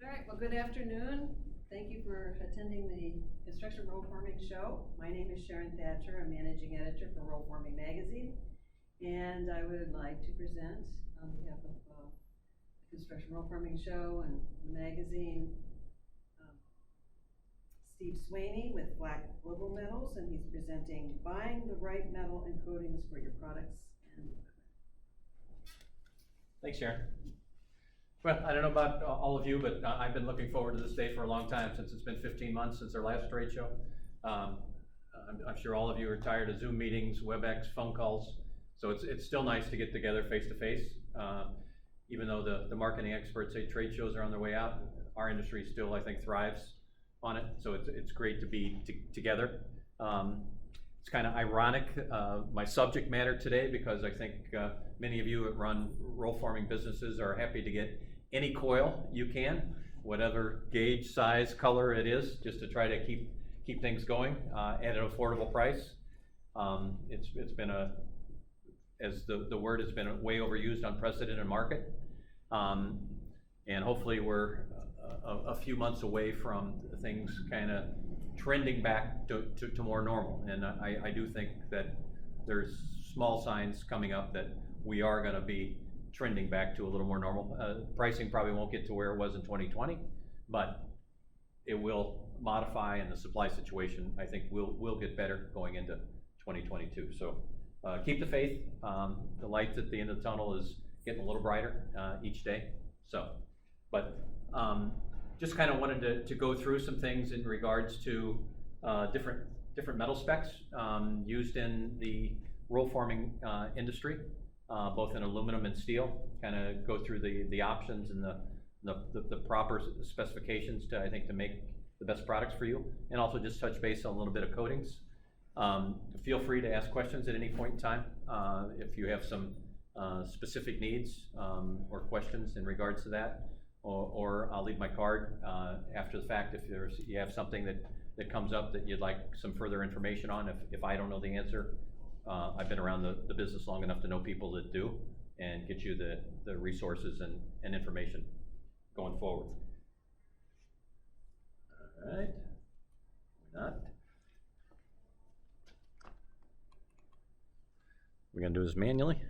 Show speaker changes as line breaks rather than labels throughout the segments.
All right, well, good afternoon. Thank you for attending the Construction Rollforming Show. My name is Sharon Thatcher. I'm managing editor for Rollforming Magazine. And I would like to present on behalf of the Construction Rollforming Show and the magazine, Steve Swaney with Flack Global Metals, and he's presenting Buying the Right Metal and Coatings for Your Products and Equipment.
Thanks, Sharon. Well, I don't know about all of you, but I've been looking forward to this day for a long time, since it's been 15 months since our last trade show. I'm sure all of you are tired of Zoom meetings, WebEx, phone calls, so it's still nice to get together face to face. Even though the marketing experts say trade shows are on their way out, our industry still, I think, thrives on it, so it's great to be together. It's kind of ironic, my subject matter today, because I think many of you that run roll forming businesses are happy to get any coil you can, whatever gauge, size, color it is, just to try to keep things going at an affordable price. It's been as the word has been way overused, unprecedented market, and hopefully we're a few months away from things kind of trending back to more normal. And I do think that there's small signs coming up that we are going to be trending back to a little more normal. Pricing probably won't get to where it was in 2020, but it will modify, and the supply situation, I think, will get better going into 2022. So keep the faith. The light at the end of the tunnel is getting a little brighter each day. So, but just kind of wanted to go through some things in regards to different metal specs used in the roll forming industry, both in aluminum and steel. Kind of go through the options and the proper specifications to, I think, to make the best products for you, and also just touch base on a little bit of coatings. Feel free to ask questions at any point in time if you have some specific needs or questions in regards to that. Or I'll leave my card after the fact if you have something that comes up that you'd like some further information on. If I don't know the answer, I've been around the business long enough to know people that do, and get you the resources and information going forward. All right, we're gonna do this manually.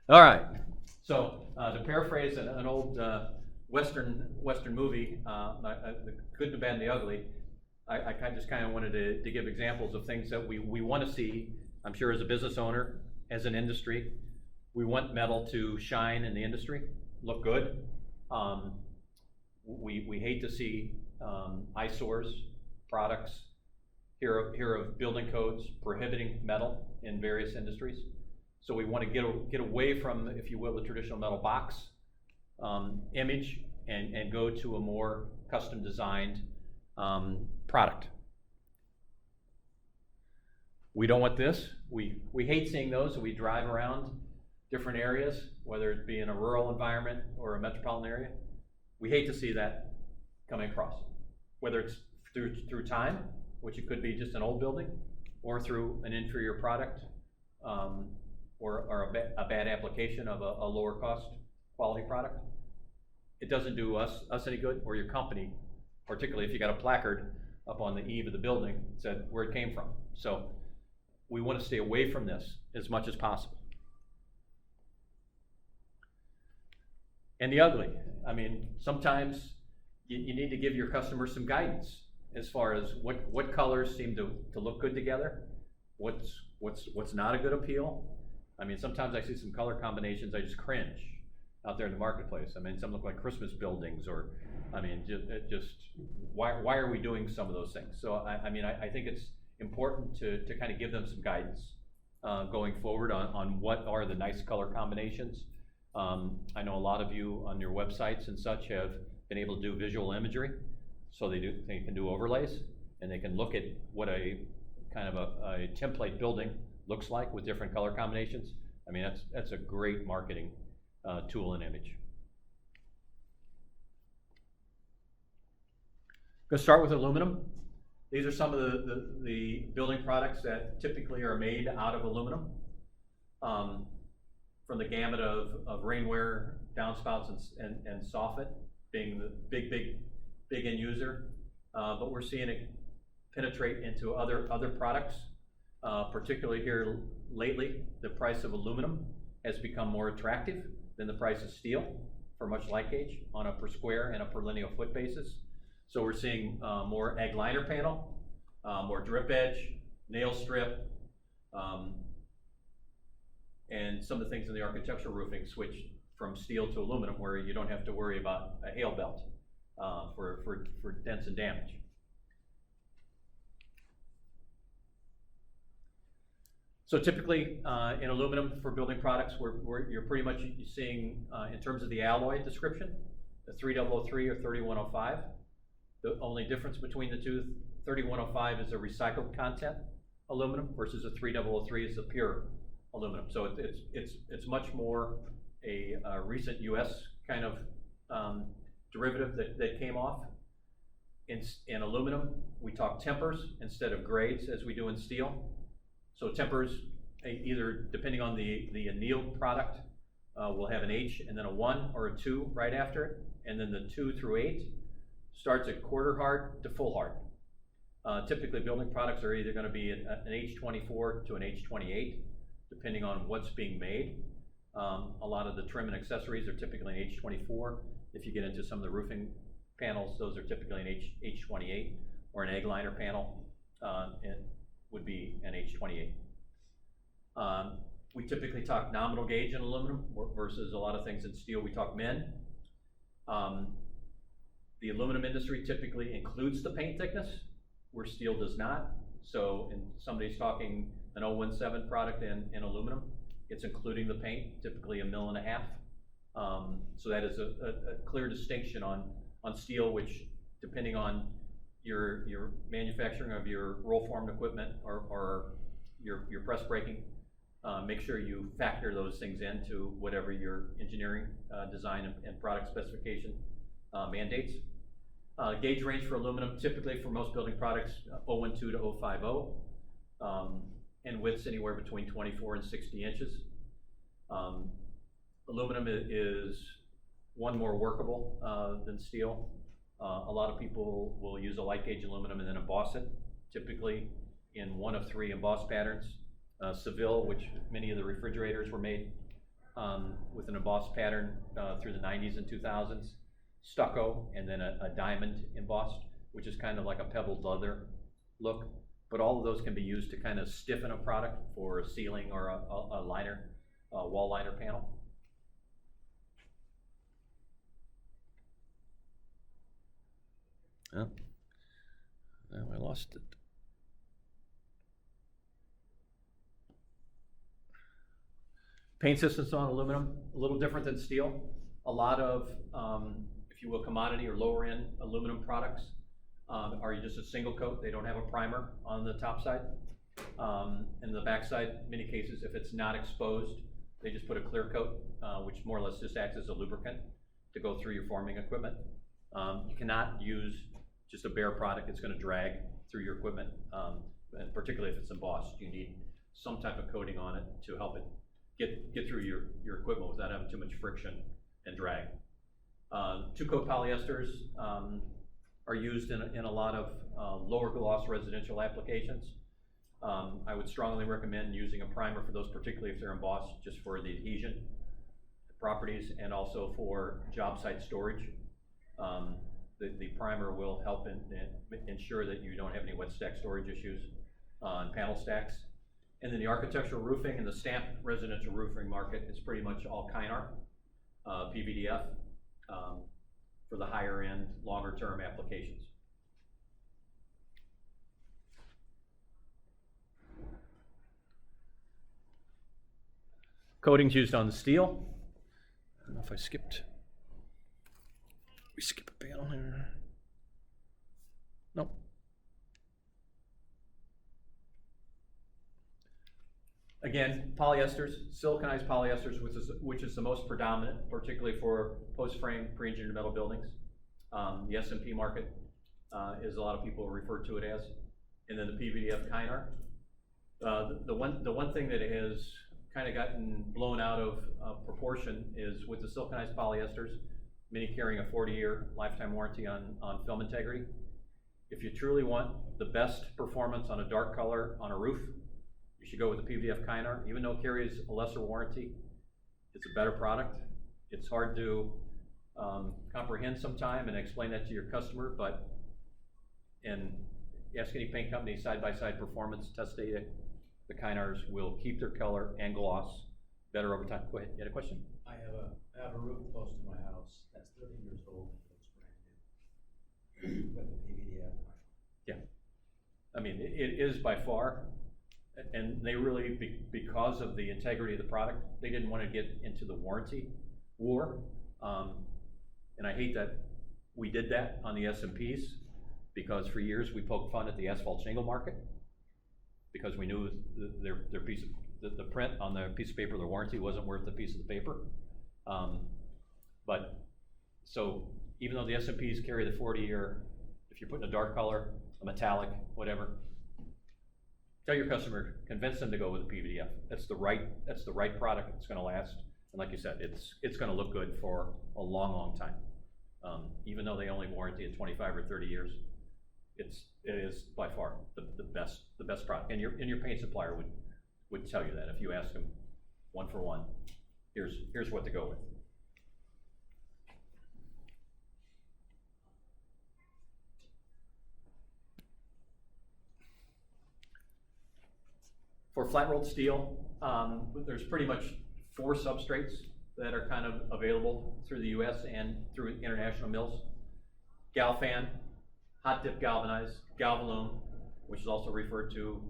All right, so to paraphrase an old Western movie, The Good, the Bad, and the Ugly, I just kind of wanted to give examples of things that we want to see. I'm sure as a business owner, as an industry, we want metal to shine in the industry, look good. We hate to see eyesores, products, hear of building codes prohibiting metal in various industries. So we want to get away from, if you will, the traditional metal box image and go to a more custom designed product. We don't want this. We hate seeing those. So we drive around different areas, whether it be in a rural environment or a metropolitan area. We hate to see that coming across, whether it's through time, which it could be just an old building, or through an inferior product, or a bad application of a lower cost quality product. It doesn't do us any good, or your company, particularly if you got a placard up on the eave of the building that said where it came from. So we want to stay away from this as much as possible. And the ugly, I mean, sometimes you need to give your customers some guidance as far as what colors seem to look good together, what's not a good appeal. I mean, sometimes I see some color combinations, I just cringe out there in the marketplace. I mean, some look like Christmas buildings, or, I mean, just why are we doing some of those things? So I mean, I think it's important to kind of give them some guidance going forward on what are the nice color combinations. I know a lot of you on your websites and such have been able to do visual imagery, so they can do overlays, and they can look at what a kind of a template building looks like with different color combinations. I mean, that's a great marketing tool and image. Going to start with aluminum. These are some of the building products that typically are made out of aluminum. From the gamut of rainwear, downspouts, and soffit. being the big end user, but we're seeing it penetrate into other products, particularly here lately. The price of aluminum has become more attractive than the price of steel for much light gauge on a per square and a per lineal foot basis. So we're seeing more egg liner panel, more drip edge, nail strip, and some of the things in the architectural roofing switch from steel to aluminum, where you don't have to worry about a hail belt for dents and damage. So typically in aluminum for building products, you're pretty much seeing, in terms of the alloy description, the 3003 or 3105. The only difference between the two, 3105 is a recycled content aluminum versus a 3003 is a pure aluminum. So it's much more a recent US kind of derivative that came off. In aluminum, we talk tempers instead of grades as we do in steel. So tempers, either depending on the anneal product, will have an H and then a 1 or a 2 right after it, and then the 2 through 8 starts at quarter hard to full hard. Typically building products are either going to be an H24 to an H28, depending on what's being made. A lot of the trim and accessories are typically an H24. If you get into some of the roofing panels, those are typically an H28, or an egg liner panel would be an H28. We typically talk nominal gauge in aluminum versus a lot of things in steel. We talk min. The aluminum industry typically includes the paint thickness, where steel does not. So if somebody's talking an 017 product in aluminum, it's including the paint, typically 1.5 mil. So that is a clear distinction on steel, which, depending on your manufacturing of your roll formed equipment or your press braking, make sure you factor those things into whatever your engineering design and product specification mandates. Gauge range for aluminum, typically for most building products, 012 to 050, and widths anywhere between 24 and 60 inches. Aluminum is one more workable than steel. A lot of people will use a light gauge aluminum and then emboss it, typically in one of 3 emboss patterns. Seville, which many of the refrigerators were made with an embossed pattern through the 90s and 2000s. Stucco, and then a diamond embossed, which is kind of like a pebbled leather look. But all of those can be used to kind of stiffen a product for a ceiling or a liner, wall liner panel. Oh, now I lost it. Paint systems on aluminum, a little different than steel. A lot of, if you will, commodity or lower end aluminum products are just a single coat. They don't have a primer on the top side. And the back side, many cases, if it's not exposed, they just put a clear coat, which more or less just acts as a lubricant to go through your forming equipment. You cannot use just a bare product. It's going to drag through your equipment, and particularly if it's embossed. You need some type of coating on it to help it get through your equipment without having too much friction and drag. Two-coat polyesters are used in a lot of lower gloss residential applications. I would strongly recommend using a primer for those, particularly if they're embossed, just for the adhesion properties and also for job site storage. The primer will help ensure that you don't have any wet stack storage issues on panel stacks. And then the architectural roofing and the stamped residential roofing market is pretty much all Kynar, PVDF, for the higher end, longer term applications. Coatings used on the steel. I don't know if I skipped. We skip a panel here. Nope. Again, polyesters, siliconized polyesters, which is the most predominant, particularly for post-frame pre-engineered metal buildings. The S&P market is a lot of people refer to it as, and then the PVDF Kynar. The one thing that has kind of gotten blown out of proportion is with the siliconized polyesters. many carrying a 40-year lifetime warranty on film integrity. If you truly want the best performance on a dark color on a roof, you should go with the PVDF Kynar. Even though it carries a lesser warranty, it's a better product. It's hard to comprehend sometime and explain that to your customer, but ask any paint company side-by-side performance test data, the Kynars will keep their color and gloss better over time. Go ahead, you had a question?
I have a roof close to my house that's 30 years old and looks brand new with a PVDF.
Yeah, I mean, it is by far, and they really, because of the integrity of the product, they didn't want to get into the warranty war. And I hate that we did that on the S&Ps, because for years we poked fun at the asphalt shingle market because we knew their piece of, the print on the piece of paper, the warranty wasn't worth the piece of the paper. But so even though the S&Ps carry the 40-year, if you're putting a dark color, a metallic, whatever, tell your customer, convince them to go with the PVDF. That's the right product. It's going to last, and like you said, it's going to look good for a long, long time. Even though they only warranty it 25 or 30 years, it is by far the best product. And your paint supplier would tell you that if you ask them one for one. Here's what to go with. For flat rolled steel, there's pretty much 4 substrates that are kind of available through the US and through international mills. Galfan, hot dip galvanized, Galvalume, which is also referred to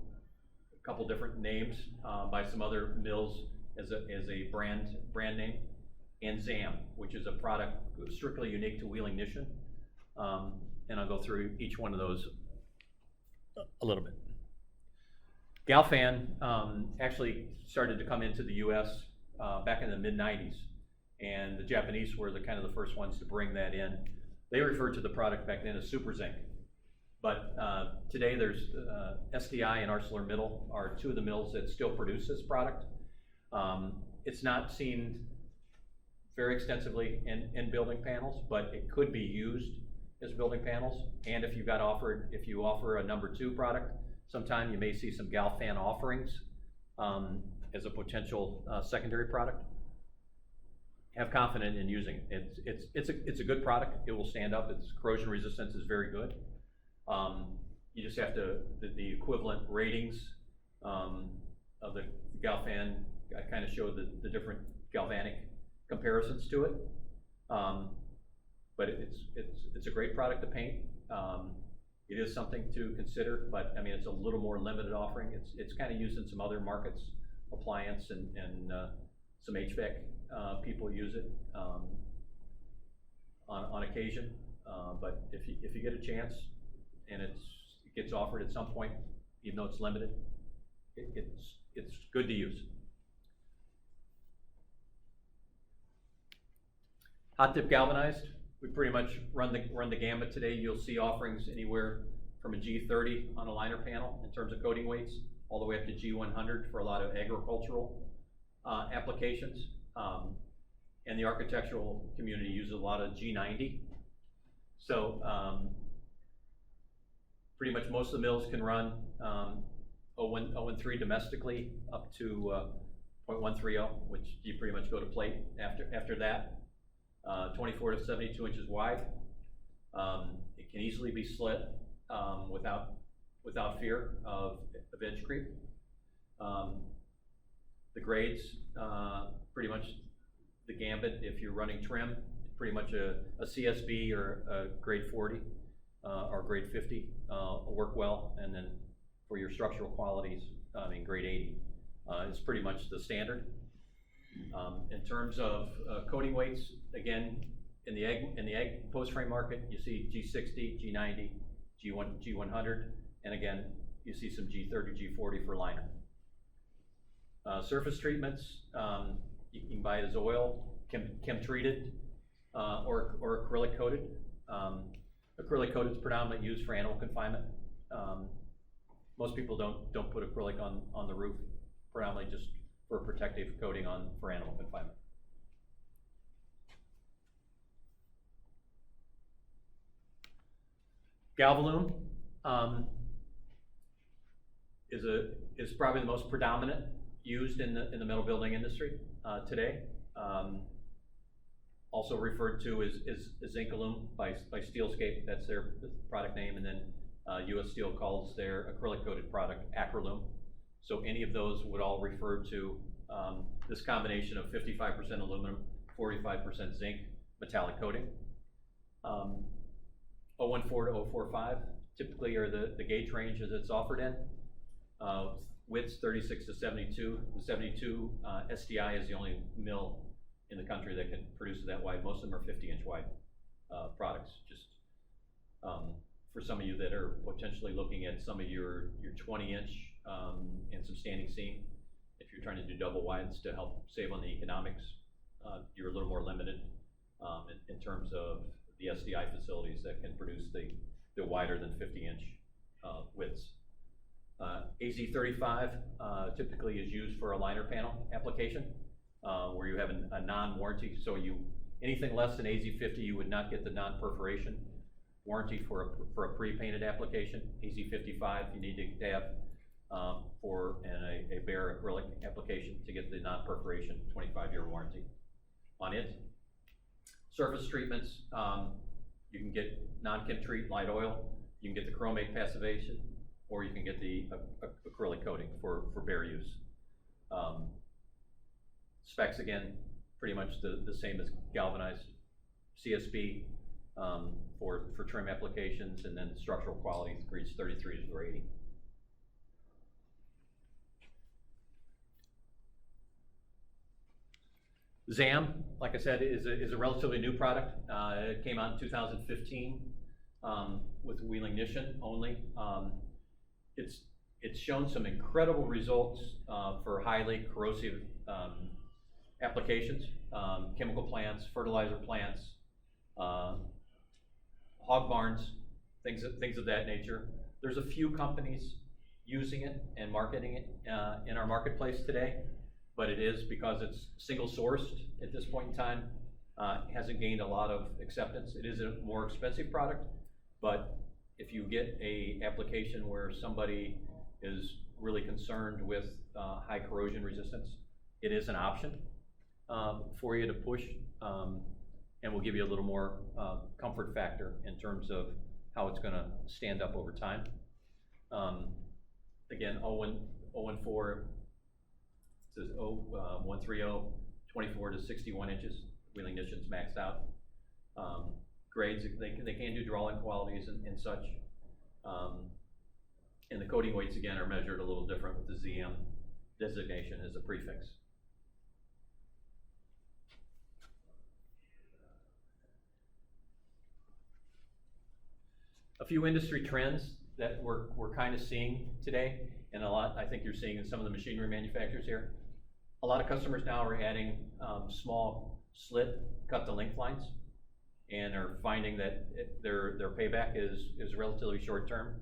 a couple different names by some other mills as a brand name, and ZAM, which is a product strictly unique to Wheeling Mission. And I'll go through each one of those a little bit. Galfan actually started to come into the US back in the mid-90s, and the Japanese were the first ones to bring that in. They referred to the product back then as Super Zinc, but today there's SDI and ArcelorMittal are 2 of the mills that still produce this product. It's not seen very extensively in building panels, but it could be used as building panels. And if you offer a number 2 product, sometime you may see some Galfan offerings as a potential secondary product. Have confidence in using it. It's a good product. It will stand up. Its corrosion resistance is very good. You just have to, the equivalent ratings of the Galfan, I kind of showed the different galvanic comparisons to it. But it's a great product to paint. It is something to consider, but I mean, it's a little more limited offering. It's kind of used in some other markets, appliance and some HVAC people use it on occasion. But if you get a chance and it gets offered at some point, even though it's limited, it's good to use. Hot dip galvanized, we pretty much run the gamut today. You'll see offerings anywhere from a G30 on a liner panel in terms of coating weights, all the way up to G100 for a lot of agricultural applications. And the architectural community uses a lot of G90. So pretty much most of the mills can run 013 domestically up to 0.130, which you pretty much go to plate after that. 24 to 72 inches wide. It can easily be slit without fear of edge creep. The grades, pretty much the gambit. If you're running trim, pretty much a CSB or a grade 40 or grade 50 will work well. And then for your structural qualities, grade 80 is pretty much the standard. In terms of coating weights, again, in the egg post frame market, you see G60, G90, G100, and again, you see some G30, G40 for liner. Surface treatments, you can buy it as oil, chem treated, or acrylic coated. Acrylic coated is predominantly used for animal confinement. Most people don't put acrylic on the roof, predominantly just for protective coating for animal confinement. Galvalume, is probably the most predominant used in the metal building industry, today. Also referred to as Zincalume by Steelscape, that's their product name, and then US Steel calls their acrylic coated product acrylume. So any of those would all refer to this combination of 55% aluminum, 45% zinc metallic coating. 014 to 045 typically are the gauge ranges it's offered in. Widths 36 to 72. The 72 SDI is the only mill in the country that can produce it that wide. Most of them are 50-inch wide products. Just for some of you that are potentially looking at some of your 20-inch and some standing seam, if you're trying to do double wides to help save on the economics, you're a little more limited in terms of the SDI facilities that can produce the wider than 50-inch widths. AZ35 typically is used for a liner panel application where you have a non-warranty. So anything less than AZ50, you would not get the non-perforation warranty for a pre-painted application. AZ55 you need to have for a bare acrylic application to get the non-perforation 25-year warranty on it. Surface treatments, you can get non-Chemtreat light oil, you can get the chromate passivation, or you can get the acrylic coating for bare use. Specs, again, pretty much the same as galvanized. CSB for trim applications, and then structural quality grades 33 to 480. ZAM, like I said, is a relatively new product. It came out in 2015 with wheeling ignition only. It's shown some incredible results for highly corrosive applications, chemical plants, fertilizer plants, hog barns, things of that nature. There's a few companies using it and marketing it in our marketplace today, but it is, because it's single sourced at this point in time, hasn't gained a lot of acceptance. It is a more expensive product, but if you get a application where somebody is really concerned with high corrosion resistance, it is an option for you to push, and will give you a little more comfort factor in terms of how it's going to stand up over time. Again, 014 says 130, 24 to 61 inches. Wheeling ignition's maxed out. Grades, they can do drawing qualities and such. And the coating weights, again, are measured a little different with the ZM designation as a prefix. A few industry trends that we're kind of seeing today, and a lot I think you're seeing in some of the machinery manufacturers here. A lot of customers now are adding small slit cut to length lines, and are finding that their payback is relatively short term.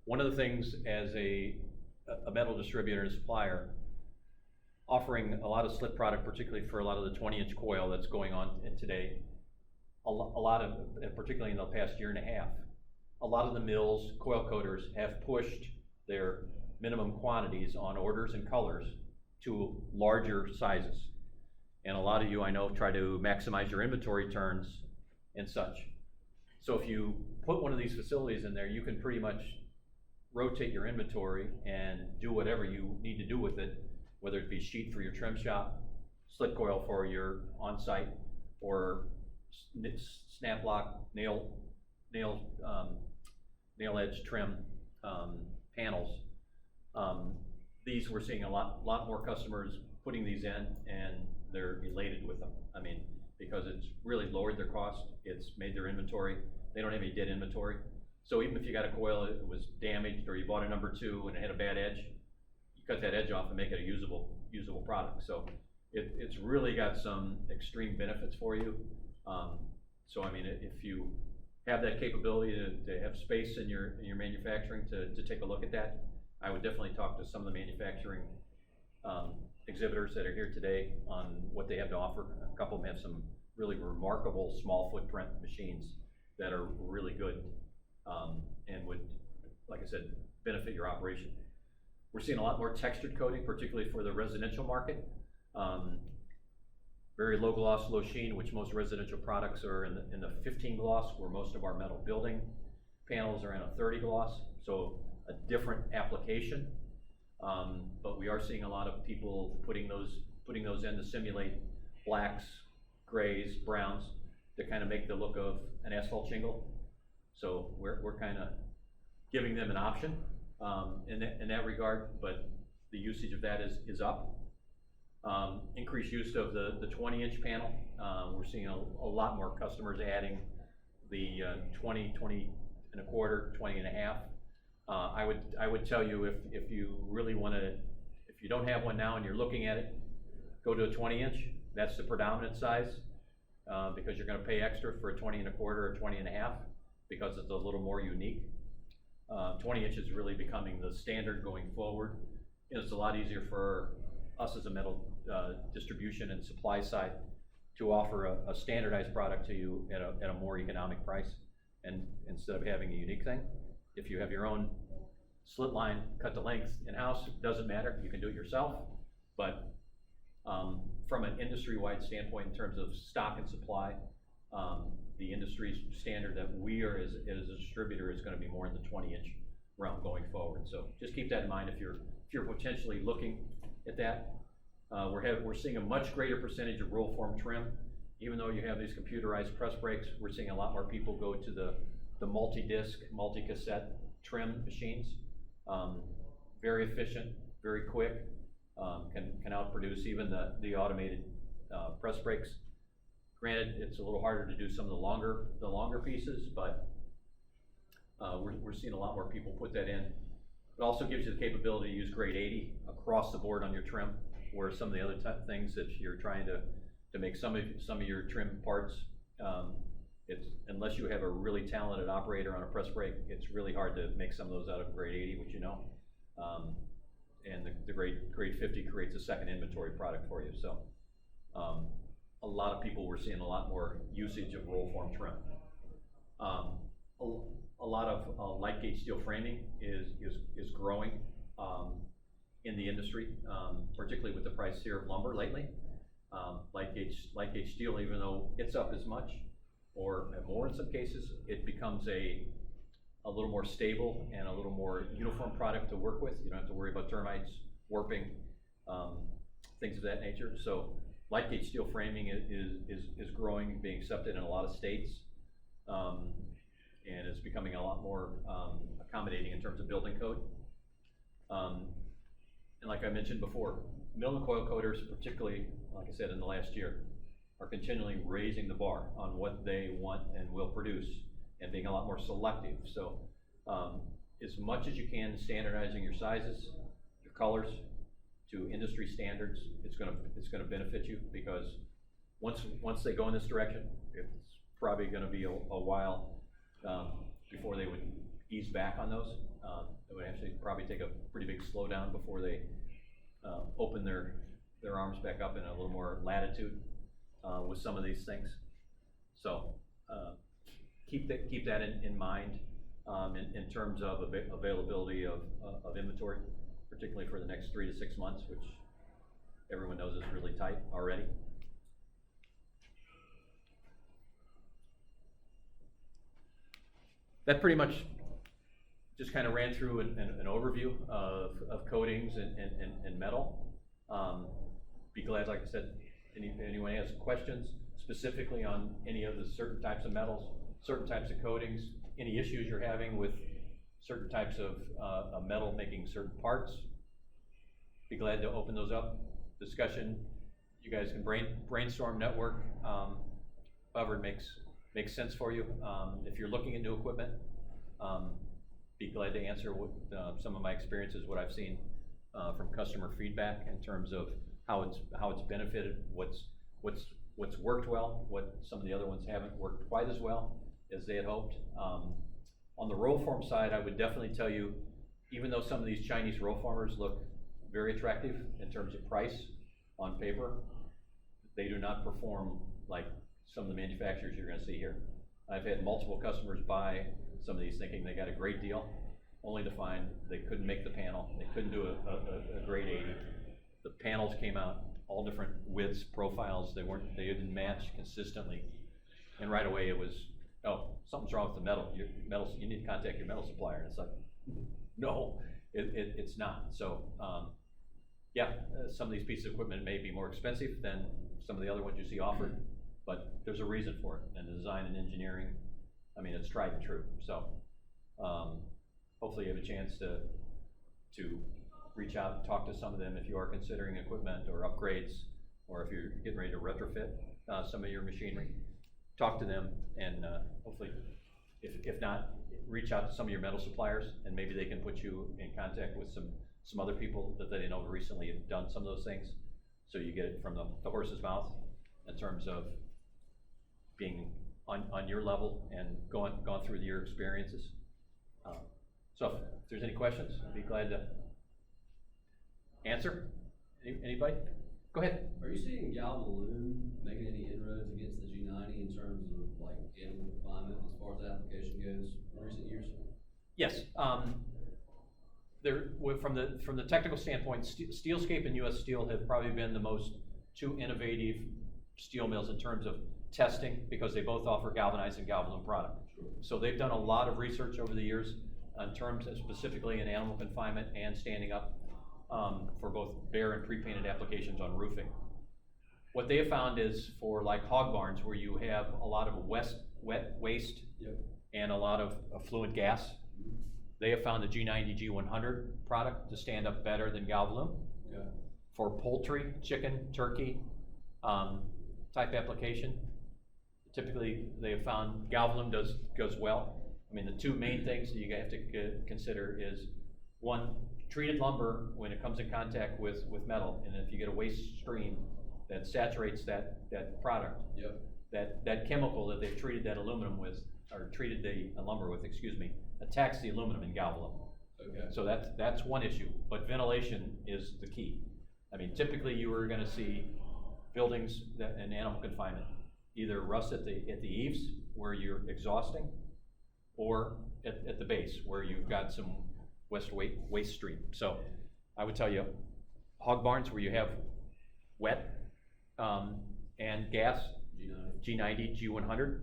One of the things as a metal distributor and supplier, offering a lot of slit product, particularly for a lot of the 20-inch coil that's going on in today, a lot of, particularly in the past year and a half, a lot of the mills, coil coaters, have pushed their minimum quantities on orders and colors to larger sizes. And a lot of you, I know, try to maximize your inventory turns and such. So if you put one of these facilities in there, you can pretty much rotate your inventory and do whatever you need to do with it, whether it be sheet for your trim shop, slit coil for your on-site, or snap lock, nail edge trim panels. These, we're seeing a lot more customers putting these in, and they're elated with them. I mean, because it's really lowered their cost, it's made their inventory, they don't have any dead inventory. So even if you got a coil that was damaged, or you bought a number 2 and it had a bad edge, you cut that edge off and make it a usable product. So it's really got some extreme benefits for you. So I mean, if you have that capability to have space in your manufacturing to take a look at that, I would definitely talk to some of the manufacturing exhibitors that are here today on what they have to offer. A couple of them have some really remarkable small footprint machines that are really good. and would, like I said, benefit your operation. We're seeing a lot more textured coating, particularly for the residential market. Very low gloss, low sheen, which most residential products are in the 15 gloss, where most of our metal building panels are in a 30 gloss, so a different application. But we are seeing a lot of people putting those in to simulate blacks, grays, browns, to kind of make the look of an asphalt shingle. So we're kind of giving them an option in that regard, but the usage of that is up. Increased use of the 20-inch panel. We're seeing a lot more customers adding the 20, 20 and a quarter, 20 and a half. I would tell you, if you really want to, if you don't have one now and you're looking at it, go to a 20-inch. That's the predominant size, because you're going to pay extra for a 20 and a quarter or 20 and a half, because it's a little more unique. 20 inch is really becoming the standard going forward. It's a lot easier for us as a metal distribution and supply side to offer a standardized product to you at a more economic price, and instead of having a unique thing. If you have your own slit line, cut to length in-house, it doesn't matter, you can do it yourself. But from an industry-wide standpoint, in terms of stock and supply, the industry's standard that we are as a distributor is going to be more in the 20-inch realm going forward. So just keep that in mind if you're potentially looking at that. We're seeing a much greater percentage of roll form trim. Even though you have these computerized press brakes, we're seeing a lot more people go to the multi-disc, multi-cassette trim machines. Very efficient, very quick, can outproduce even the automated press brakes. Granted, it's a little harder to do some of the longer pieces, but we're seeing a lot more people put that in. It also gives you the capability to use grade 80 across the board on your trim, where some of the other things, if you're trying to make some of your trim parts, it's, unless you have a really talented operator on a press brake, it's really hard to make some of those out of grade 80, which you know. And the grade 50 creates a second inventory product for you. So a lot of people, we're seeing a lot more usage of roll form trim. A lot of light gauge steel framing is growing in the industry, particularly with the price here of lumber lately. Light gauge steel, even though it's up as much or more in some cases, it becomes a little more stable and a little more uniform product to work with. You don't have to worry about termites, warping, things of that nature. So light gauge steel framing is growing and being accepted in a lot of states, and it's becoming a lot more accommodating in terms of building code. And like I mentioned before, mill and coil coaters, particularly, like I said, in the last year, are continually raising the bar on what they want and will produce, and being a lot more selective. So as much as you can, standardizing your sizes, your colors to industry standards, it's gonna benefit you, because once they go in this direction, it's probably gonna be a while before they would ease back on those. It would actually probably take a pretty big slowdown before they open their arms back up in a little more latitude with some of these things. So keep that in mind in terms of availability of inventory, particularly for the next 3 to 6 months, which everyone knows is really tight already. That pretty much just kind of ran through an overview of coatings and metal. Be glad, like I said, anyone has questions specifically on any of the certain types of metals, certain types of coatings, any issues you're having with certain types of metal making certain parts. Be glad to open those up. Discussion, you guys can brainstorm, network, however it makes sense for you. If you're looking at new equipment, be glad to answer what some of my experiences, what I've seen from customer feedback in terms of how it's benefited, what's worked well, what some of the other ones haven't worked quite as well as they had hoped. On the roll form side, I would definitely tell you, even though some of these Chinese roll formers look very attractive in terms of price on paper, they do not perform like some of the manufacturers you're going to see here. I've had multiple customers buy some of these thinking they got a great deal, only to find they couldn't make the panel, they couldn't do a grade 80. The panels came out all different widths, profiles, they didn't match consistently. And right away it was, oh, something's wrong with the metal. You need to contact your metal supplier. And it's like, no, it's not. So, some of these pieces of equipment may be more expensive than some of the other ones you see offered, but there's a reason for it. And the design and engineering, I mean, it's tried and true. So, hopefully you have a chance to reach out and talk to some of them if you are considering equipment or upgrades, or if you're getting ready to retrofit some of your machinery. Talk to them, and hopefully, if not, reach out to some of your metal suppliers, and maybe they can put you in contact with some other people that they know recently have done some of those things, so you get it from the horse's mouth in terms of being on your level and gone through your experiences. So if there's any questions, I'd be glad to answer. Anybody? Go ahead.
Are you seeing Galvalume making any inroads against the G90 in terms of like animal confinement as far as the application goes in recent years?
Yes. From the technical standpoint, Steelscape and US Steel have probably been the most two innovative steel mills in terms of testing, because they both offer galvanized and Galvalume product.
Sure.
So they've done a lot of research over the years in terms of specifically in animal confinement and standing up for both bare and pre-painted applications on roofing. What they have found is for like hog barns, where you have a lot of wet waste
Yep.
and a lot of affluent gas, they have found the G90 G100 product to stand up better than Galvalume.
Okay.
For poultry, chicken, turkey type application, typically they have found Galvalume goes well. I mean, the two main things that you have to consider is, one, treated lumber, when it comes in contact with metal, and if you get a waste stream that saturates that product,
Yep.
that chemical that they've treated that aluminum with, or treated the lumber with, excuse me, attacks the aluminum in Galvalume.
Okay.
So that's one issue, but ventilation is the key. I mean, typically you are gonna see buildings that in animal confinement either rust at the eaves where you're exhausting, or at the base where you've got some waste stream. So I would tell you, hog barns where you have wet and gas, G90, G100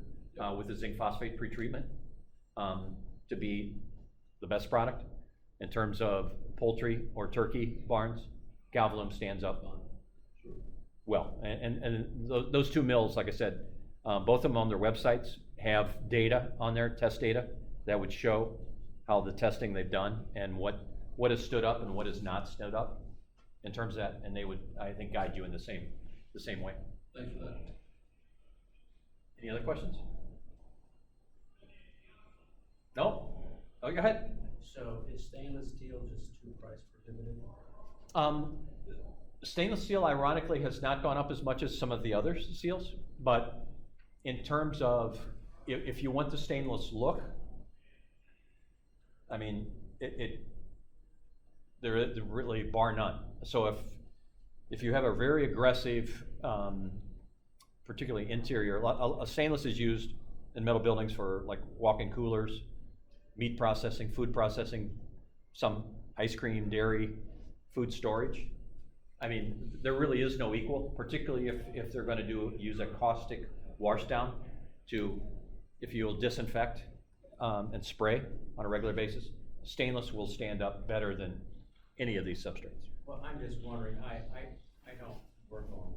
with the zinc phosphate pretreatment to be the best product. In terms of poultry or turkey barns, Galvalume stands up well. And those two mills, like I said, both of them on their websites have data on there, test data, that would show how the testing they've done and what has stood up and what has not stood up in terms of that, and they would, I think, guide you in the same way.
Thanks for that.
Any other questions? No? Oh, go ahead.
So is stainless steel just too price prohibitive?
Stainless steel, ironically, has not gone up as much as some of the other steels, but in terms of if you want the stainless look, I mean, they're really bar none. So if you have a very aggressive, particularly interior, a stainless is used in metal buildings for like walk-in coolers, meat processing, food processing, some ice cream, dairy, food storage. I mean, there really is no equal, particularly if they're going to use a caustic wash down if you'll disinfect and spray on a regular basis. Stainless will stand up better than any of these substrates.
Well, I'm just wondering, I don't work on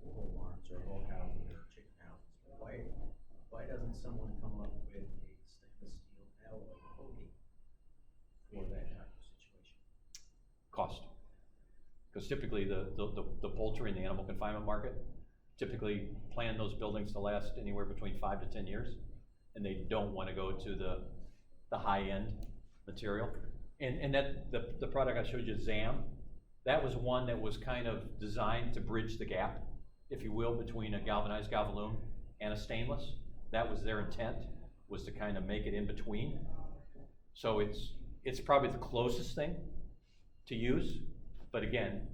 whole barns or whole houses or chicken houses. Why doesn't someone come up with a stainless steel alloy coating for that type of situation?
Cost. Because typically the poultry and the animal confinement market typically plan those buildings to last anywhere between 5 to 10 years, and they don't want to go to the high-end material. And that the product I showed you, ZAM, that was one that was kind of designed to bridge the gap, if you will, between a galvanized Galvalume and a stainless. That was their intent, was to kind of make it in between. So it's probably the closest thing to use, but again,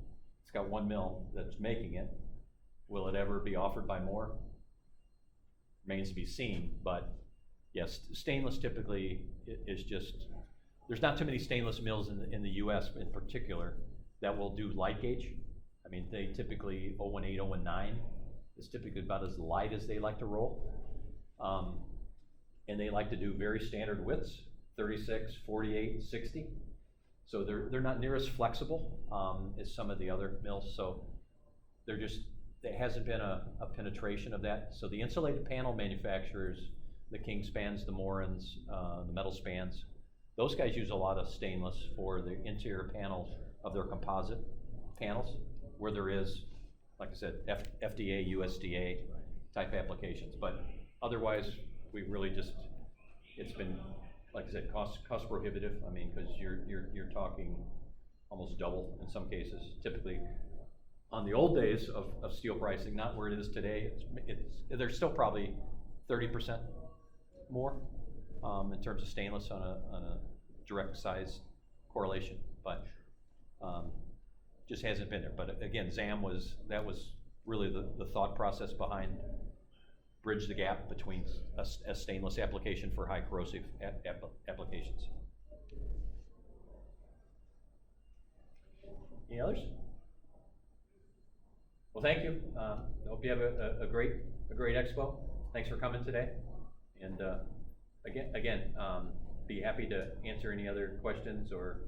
it's got one mill that's making it. Will it ever be offered by more? Remains to be seen, but yes, stainless typically is just, there's not too many stainless mills in the US in particular that will do light gauge. I mean, they typically 018, 019 is typically about as light as they like to roll. And they like to do very standard widths, 36, 48, 60. So they're not near as flexible as some of the other mills. So there hasn't been a penetration of that. So the insulated panel manufacturers, the Kingspans, the Morans, the metal spans, those guys use a lot of stainless for the interior panels of their composite panels, where there is, like I said, FDA, USDA type applications. But otherwise, we really just, it's been, like I said, cost prohibitive. I mean, because you're talking almost double in some cases. Typically, on the old days of steel pricing, not where it is today, there's still probably 30% more in terms of stainless on a direct size correlation, but just hasn't been there. But again, that was really the thought process behind bridge the gap between a stainless application for high corrosive applications. Any others? Well, thank you. I hope you have a great expo. Thanks for coming today. And again, be happy to answer any other questions, or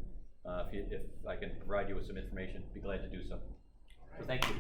if I can provide you with some information, be glad to do so. So thank you.